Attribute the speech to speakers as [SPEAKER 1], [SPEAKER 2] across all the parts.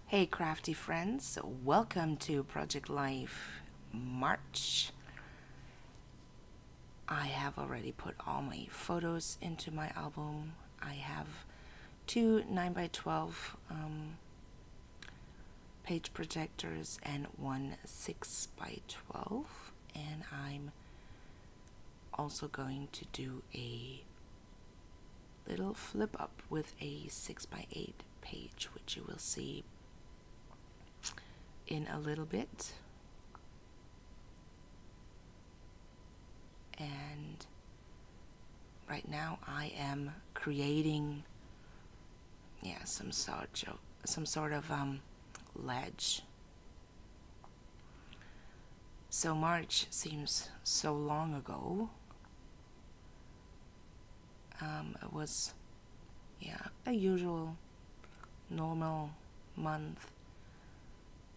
[SPEAKER 1] Hey crafty friends, welcome to Project Life March. I have already put all my photos into my album. I have two 9x12 page projectors and one 6x12, and I'm also going to do a little flip up with a 6x8 page, which you will see in a little bit. And right now I am creating some sort of ledge. So March seems so long ago. It was a usual normal month.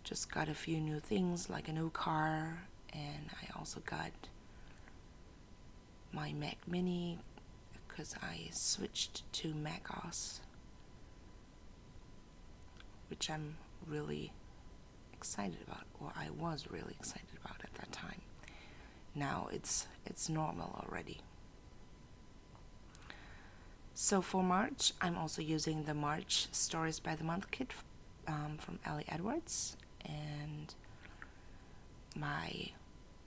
[SPEAKER 1] Just got a few new things like a new car, and I also got my Mac Mini because I switched to Mac OS, which I'm really excited about, or I was really excited about at that time. Now it's normal already. So for March, I'm also using the March Stories by the Month kit from Ellie Edwards, and my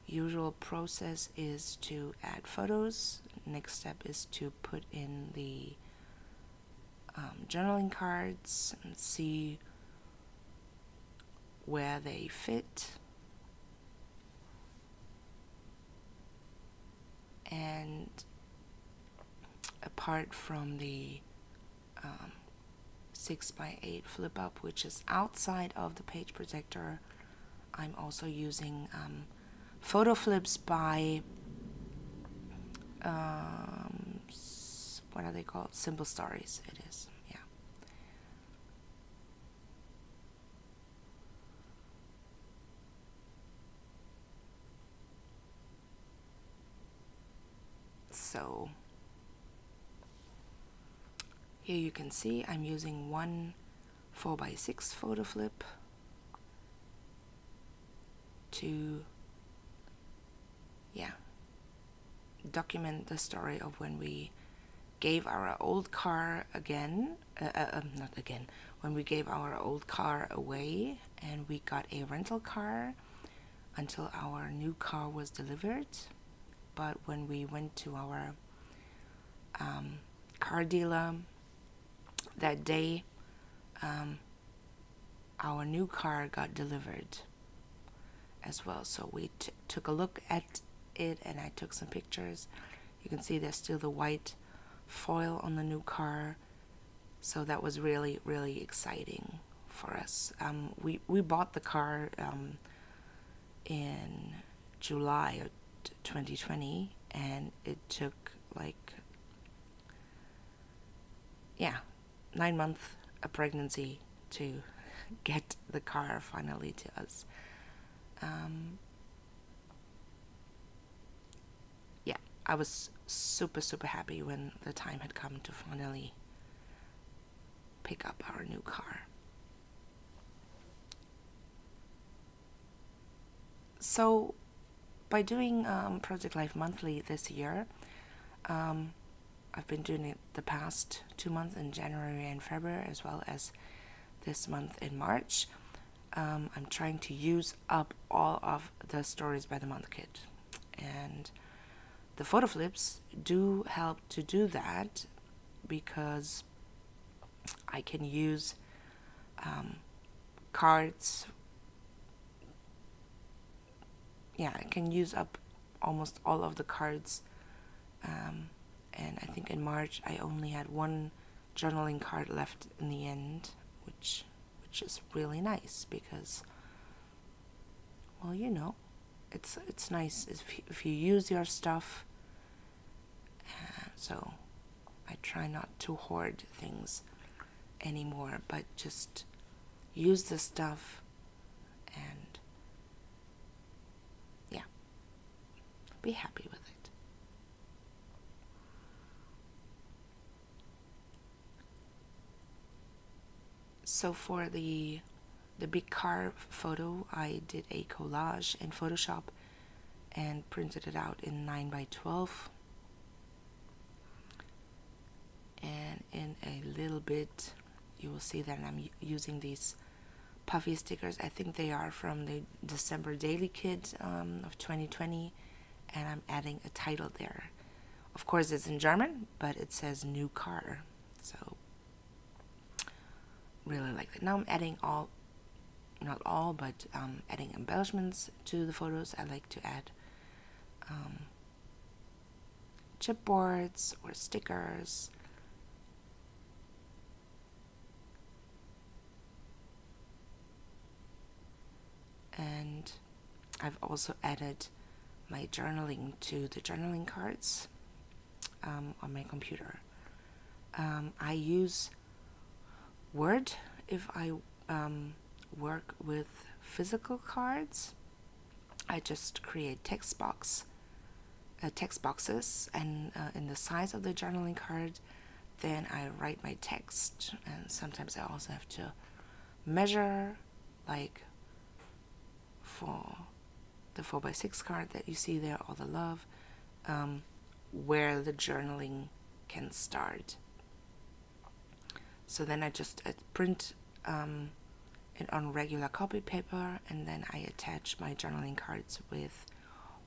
[SPEAKER 1] usual process is to add photos. Next step is to put in the journaling cards and see where they fit. And apart from the 6x8 flip up, which is outside of the page projector, I'm also using photo flips by what are they called? Simple Stories. It is, yeah. So here you can see I'm using one 4x6 photo flip to document the story of when we gave our old car when we gave our old car away and we got a rental car until our new car was delivered. But when we went to our car dealer that day, our new car got delivered as well. So we took a look at it, and I took some pictures. You can see there's still the white foil on the new car, so that was really, really exciting for us. We bought the car in July of 2020, and it took like 9 months of pregnancy to get the car finally to us. I was super happy when the time had come to finally pick up our new car. So by doing Project Life Monthly this year, I've been doing it the past 2 months in January and February, as well as this month in March. I'm trying to use up all of the Stories by the Month kit, and the photo flips do help to do that because I can use cards. I can use up almost all of the cards, and I think in March I only had one journaling card left in the end, which is really nice because, well, it's nice if you use your stuff. So I try not to hoard things anymore, but just use the stuff and be happy with it. So for the the big car photo, I did a collage in Photoshop and printed it out in 9x12. And in a little bit you will see that I'm using these puffy stickers. I think they are from the December Daily Kit of 2020, and I'm adding a title there. Of course it's in German, but it says new car, so really like that. Now I'm adding not all, but adding embellishments to the photos. I like to add chipboards or stickers. And I've also added my journaling to the journaling cards on my computer. I use Word if I work with physical cards. I just create text boxes, and in the size of the journaling card, then I write my text. And sometimes I also have to measure, like for the 4x6 card that you see there, all the love, where the journaling can start. So then I just print it on regular copy paper, and then I attach my journaling cards with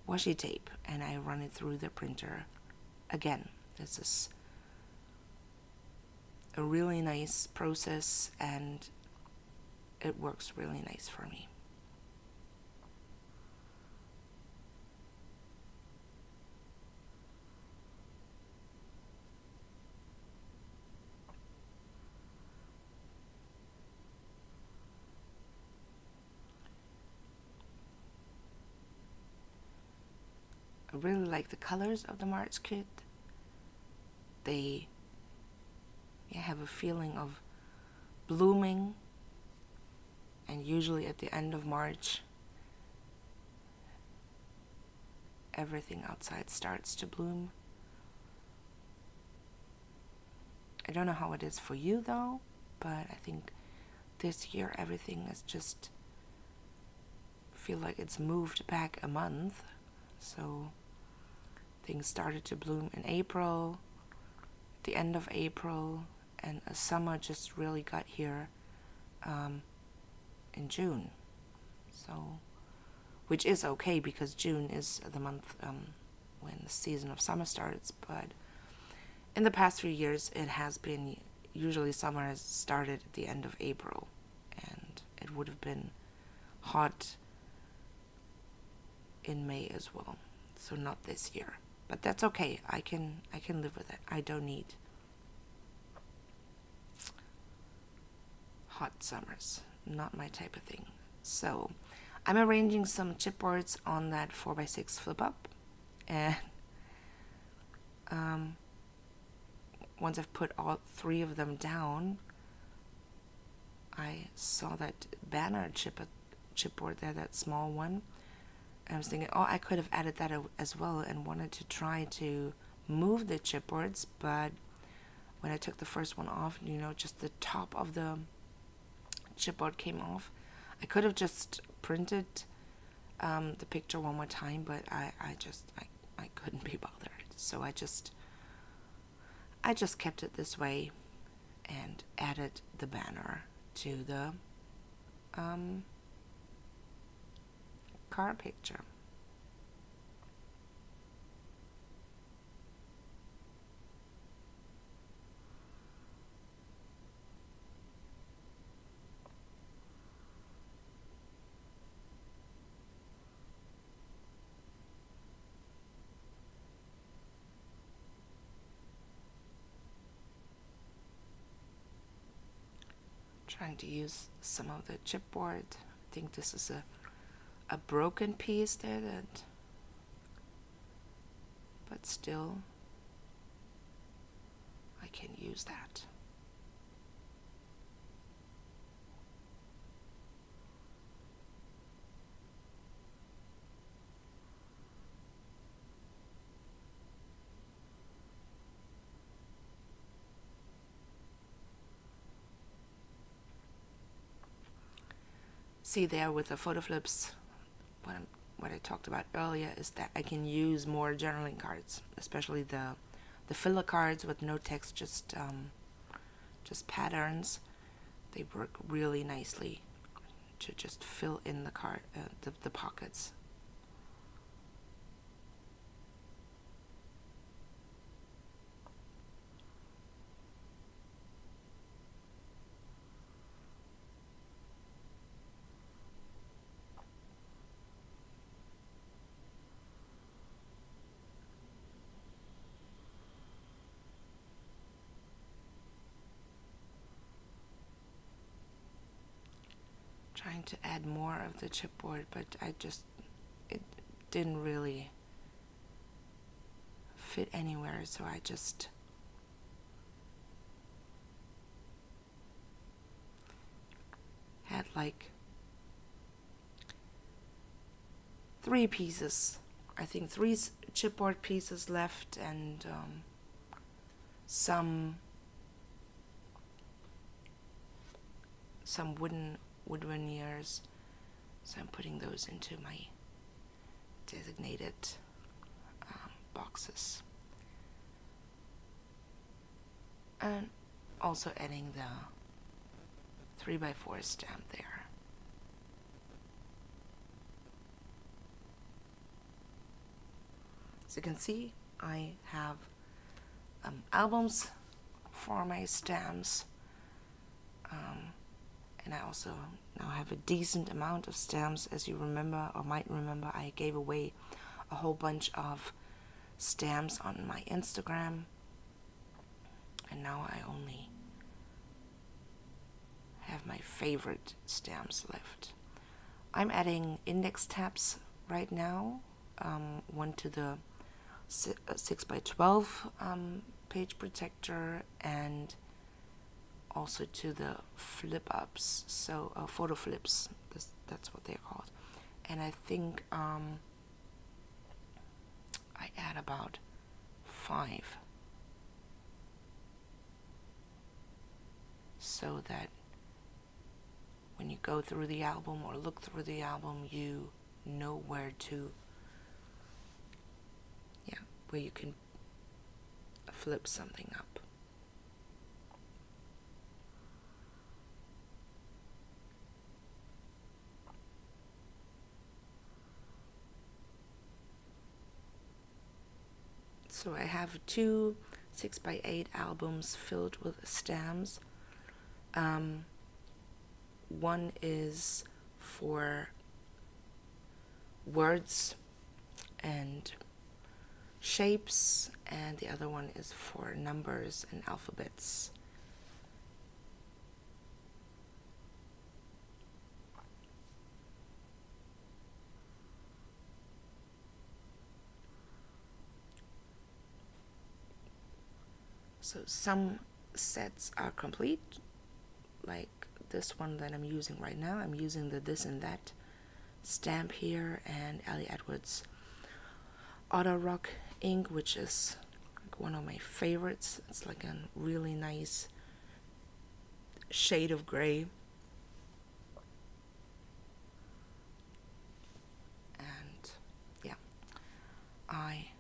[SPEAKER 1] washi tape, and I run it through the printer again. This is a really nice process, and it works really nice for me. I really like the colors of the March kit. They have a feeling of blooming, and usually at the end of March everything outside starts to bloom. I don't know how it is for you though, but I think this year everything is just feel like it's moved back a month. So things started to bloom in April, the end of April, and a summer just really got here in June. So, which is okay because June is the month when the season of summer starts. But in the past few years, it has been usually summer has started at the end of April, and it would have been hot in May as well. So not this year. But that's okay. I can live with it. I don't need hot summers. Not my type of thing. So I'm arranging some chipboards on that 4x6 flip up, and once I've put all 3 of them down, I saw that banner chipboard there, that small one. I was thinking, oh, I could have added that as well, and wanted to try to move the chipboards, but when I took the first one off, just the top of the chipboard came off. I could have just printed the picture one more time, but I couldn't be bothered. So I just kept it this way and added the banner to the car picture. Trying to use some of the chipboard. I think this is a broken piece there, but still I can use that. see there with the photo flips, what I talked about earlier is that I can use more journaling cards, especially the filler cards with no text, just patterns. They work really nicely to just fill in the card, the pockets. Trying to add more of the chipboard, but it didn't really fit anywhere, so I just had like 3 pieces, I think 3 chipboard pieces left, and some wood veneers, so I'm putting those into my designated boxes, and also adding the 3x4 stamp there. As you can see, I have albums for my stamps, and I also now have a decent amount of stamps. As you remember, or might remember, I gave away a whole bunch of stamps on my Instagram, and now I only have my favorite stamps left. I'm adding index tabs right now, one to the 6x12 page protector, and also to the flip ups, so photo flips, that's what they're called. And I think I add about 5, so that when you go through the album or look through the album, you know where you can flip something up. So I have 2 6x8 albums filled with stamps. One is for words and shapes, and the other one is for numbers and alphabets. So some sets are complete, like this one that I'm using right now. I'm using the This and That stamp here, and Ellie Edwards Auto Rock ink, which is like one of my favorites. It's like a really nice shade of gray, and yeah, I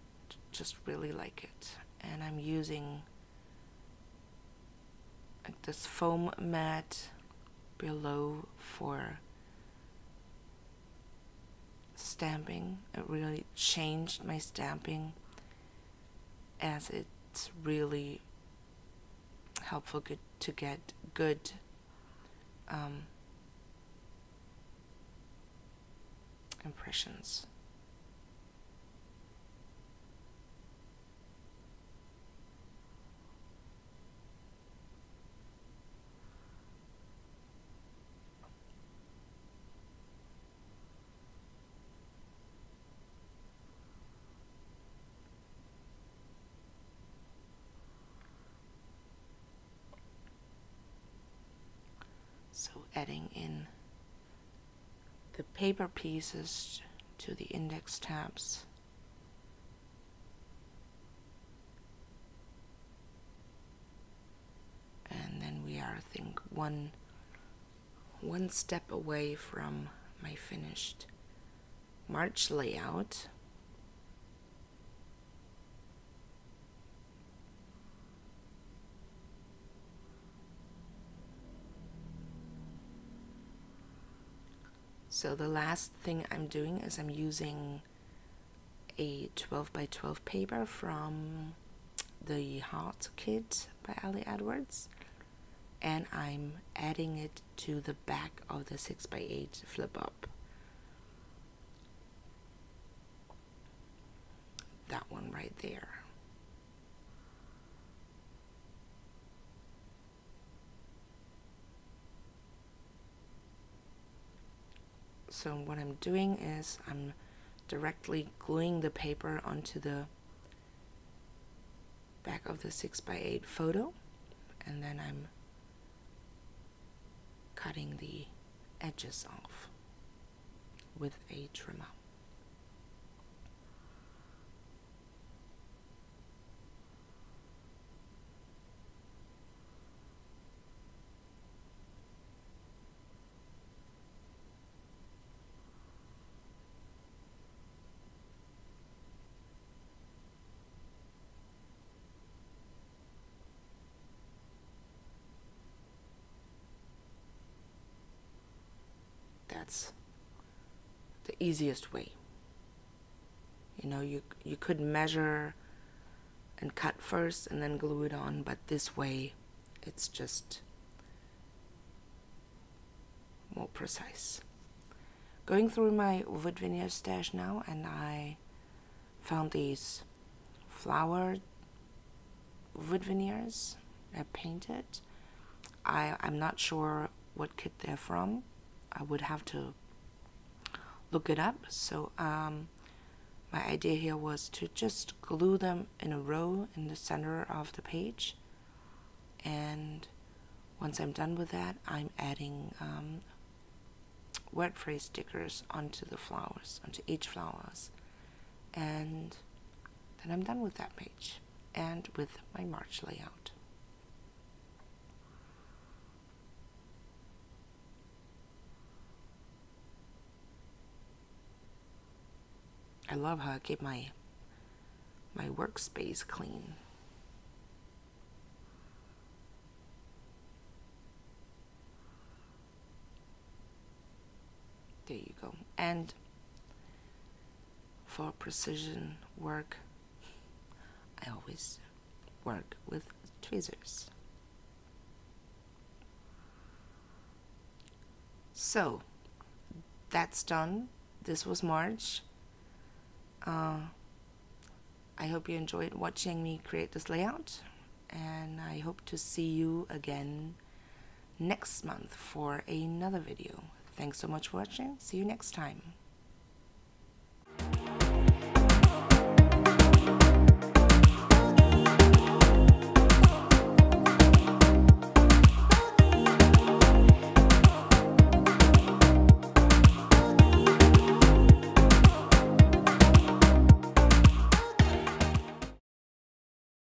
[SPEAKER 1] just really like it. And I'm using like this foam mat below for stamping. It really changed my stamping, as it's really helpful to get good impressions. So adding in the paper pieces to the index tabs. And then we are, I think, one one step away from my finished March layout. So the last thing I'm doing is I'm using a 12 by 12 paper from the Heart Kit by Ali Edwards, and I'm adding it to the back of the 6 by 8 flip up. That one right there. So what I'm doing is I'm directly gluing the paper onto the back of the 6 by 8 photo, and then I'm cutting the edges off with a trimmer. That's the easiest way. You know, you could measure and cut first and then glue it on, but this way it's just more precise. Going through my wood veneer stash now, and I found these flower wood veneers. They're painted. I'm not sure what kit they're from. I would have to look it up. So my idea here was to just glue them in a row in the center of the page, and once I'm done with that, I'm adding word phrase stickers onto the flowers, onto each flowers, and then I'm done with that page and with my March layout. I love how I keep my workspace clean. There you go. And for precision work, I always work with tweezers. So that's done. This was March. I hope you enjoyed watching me create this layout, and I hope to see you again next month for another video. Thanks so much for watching. See you next time.